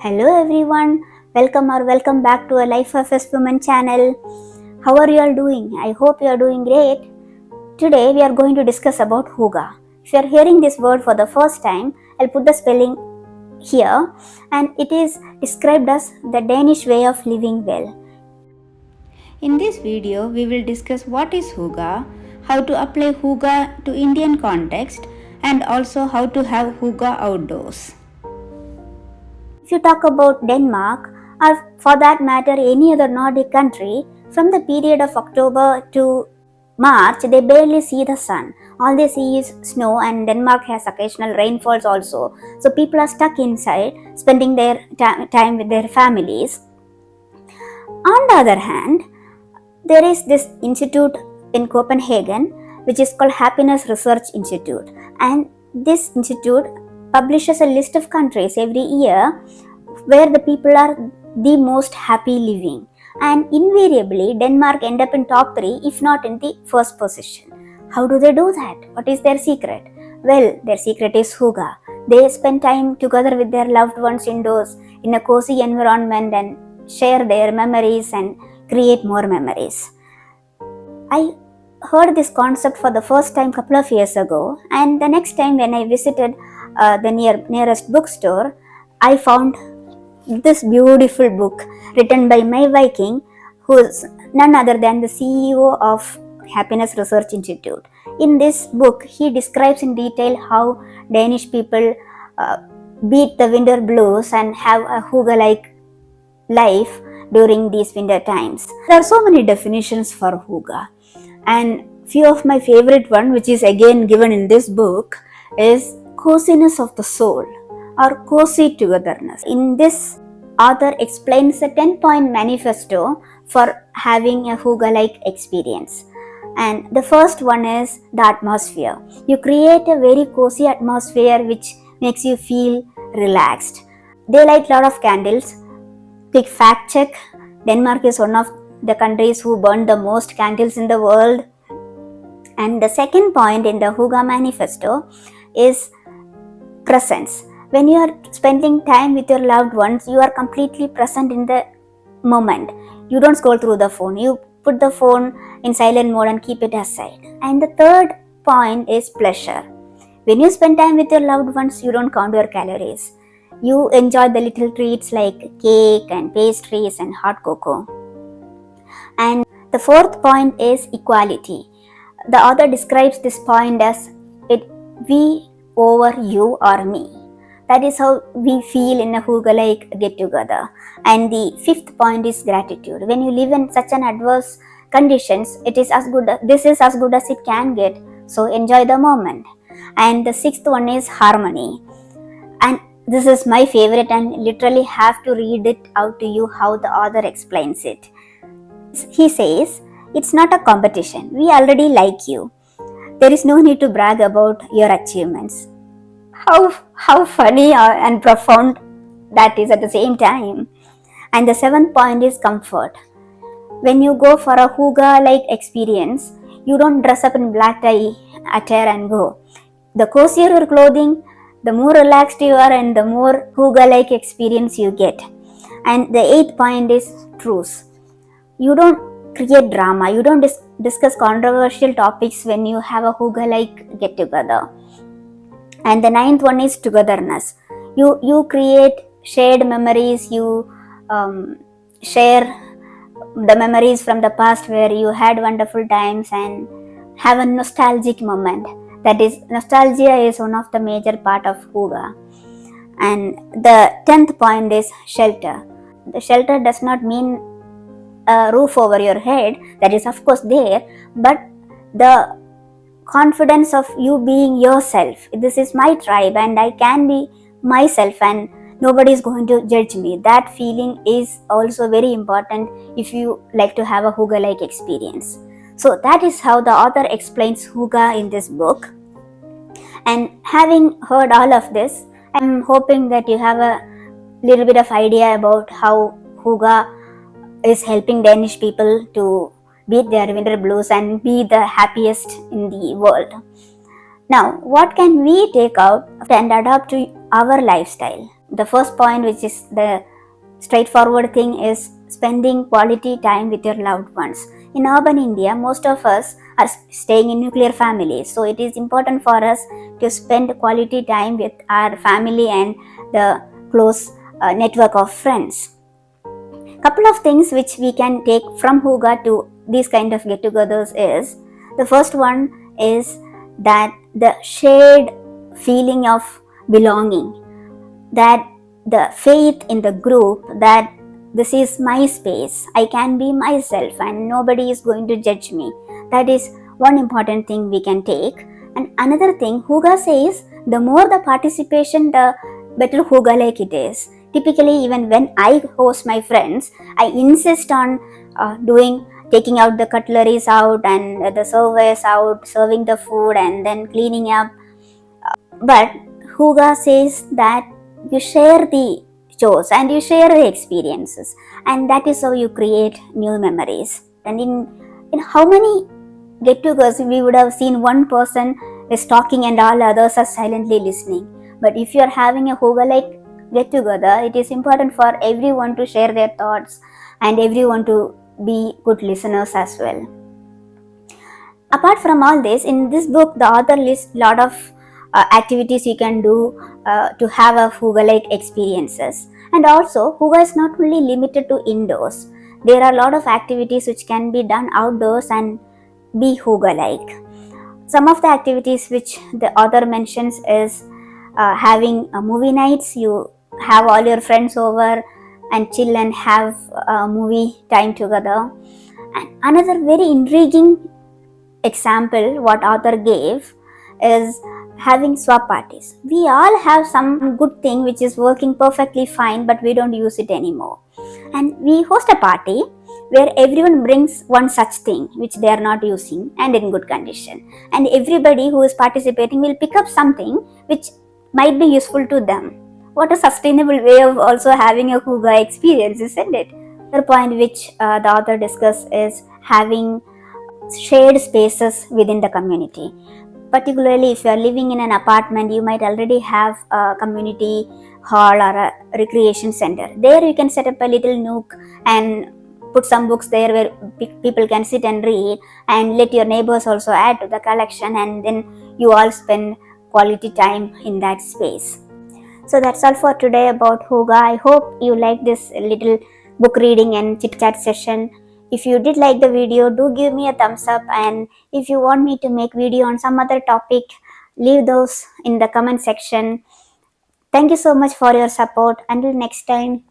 Hello everyone, welcome back to a Life of a Woman channel. How are you all doing? I hope you are doing great. Today we are going to discuss about Hygge. If you are hearing this word for the first time, I'll put the spelling here, and it is described as the Danish way of living well. In this video, we will discuss what is Hygge, how to apply Hygge to Indian context, and also how to have Hygge outdoors. If you talk about Denmark, or for that matter any other Nordic country, from the period of October to March, they barely see the sun. All they see is snow, and Denmark has occasional rainfalls also. So people are stuck inside, spending their time with their families. On the other hand, there is this institute in Copenhagen which is called Happiness Research Institute, and this institute publishes a list of countries every year where the people are the most happy living, and invariably Denmark end up in top 3 if not in the first position. How do they do that? What is their secret? Well, their secret is Hygge. They spend time together with their loved ones indoors in a cozy environment and share their memories and create more memories. I heard this concept for the first time couple of years ago, and the next time when I visited the nearest bookstore, I found this beautiful book written by Meik Wiking, who is none other than the CEO of Happiness Research Institute. In this book, he describes in detail how Danish people beat the winter blues and have a Hygge-like life during these winter times. There are so many definitions for Hygge, and few of my favorite one, which is again given in this book, is coziness of the soul or cozy togetherness. In this, author explains a 10-point manifesto for having a Hygge-like experience. And the first one is the atmosphere. You create a very cozy atmosphere which makes you feel relaxed. They light a lot of candles. Quick fact check, Denmark is one of the countries who burn the most candles in the world. And the second point in the Hygge manifesto is presence. When you are spending time with your loved ones, you are completely present in the moment. You don't scroll through the phone. You put the phone in silent mode and keep it aside. And the third point is pleasure. When you spend time with your loved ones, you don't count your calories. You enjoy the little treats like cake and pastries and hot cocoa. And the fourth point is equality. The author describes this point as we over you or me. That is how we feel in a Hygge-like get-together. And the fifth point is gratitude. When you live in such an adverse conditions, this is as good as it can get. So enjoy the moment. And the sixth one is harmony. And this is my favorite, and literally have to read it out to you how the author explains it. He says, it's not a competition. We already like you. There is no need to brag about your achievements. How funny and profound that is at the same time. And the seventh point is comfort. When you go for a Hygge-like experience, you don't dress up in black tie attire and go. The cozier your clothing, the more relaxed you are and the more Hygge-like experience you get. And the eighth point is truce. You don't create drama, you don't discuss controversial topics when you have a Hygge-like get-together. And the ninth one is togetherness. You create shared memories, you share the memories from the past where you had wonderful times and have a nostalgic moment. That is, nostalgia is one of the major part of Hygge. And the 10th point is shelter. The shelter does not mean a roof over your head. That is of course there, but the confidence of you being yourself. This is my tribe and I can be myself and nobody is going to judge me. That feeling is also very important if you like to have a Hygge-like experience. So that is how the author explains Hygge in this book. And having heard all of this, I am hoping that you have a little bit of idea about how Hygge is helping Danish people to beat their winter blues and be the happiest in the world. Now, what can we take out and adapt to our lifestyle? the first point, which is the straightforward thing, is spending quality time with your loved ones. In urban India, most of us are staying in nuclear families, so it is important for us to spend quality time with our family and the close network of friends. Couple of things which we can take from Hygge to these kind of get-togethers is, the first one is that the shared feeling of belonging, that the faith in the group, that this is my space, I can be myself and nobody is going to judge me. That is one important thing we can take. And another thing, Hygge says the more the participation, the better Hygge like it is. Typically, even when I host my friends, I insist on taking out the cutleries out and the servers out, serving the food and then cleaning up. But Hygge says that you share the chores and you share the experiences, and that is how you create new memories. And in how many get-togethers we would have seen one person is talking and all others are silently listening. But if you are having a Hygge like get-together, it is important for everyone to share their thoughts and everyone to be good listeners as well. Apart from all this, in this book the author lists a lot of activities you can do to have a Hygge like experiences. And also Hygge is not only limited to indoors. There are a lot of activities which can be done outdoors and be Hygge like. Some of the activities which the author mentions is having movie nights. You have all your friends over and chill and have a movie time together. And another very intriguing example what author gave is having swap parties. We all have some good thing which is working perfectly fine, but we don't use it anymore, and we host a party where everyone brings one such thing which they are not using and in good condition, and everybody who is participating will pick up something which might be useful to them. What a sustainable way of also having a Hygge experience, isn't it? Another point which the author discussed is having shared spaces within the community. Particularly if you are living in an apartment, you might already have a community hall or a recreation center. There you can set up a little nook and put some books there where people can sit and read, and let your neighbors also add to the collection, and then you all spend quality time in that space. So that's all for today about Hygge. I hope you like this little book reading and chit chat session. If you did like the video, do give me a thumbs up, and if you want me to make video on some other topic, leave those in the comment section. Thank you so much for your support. Until next time.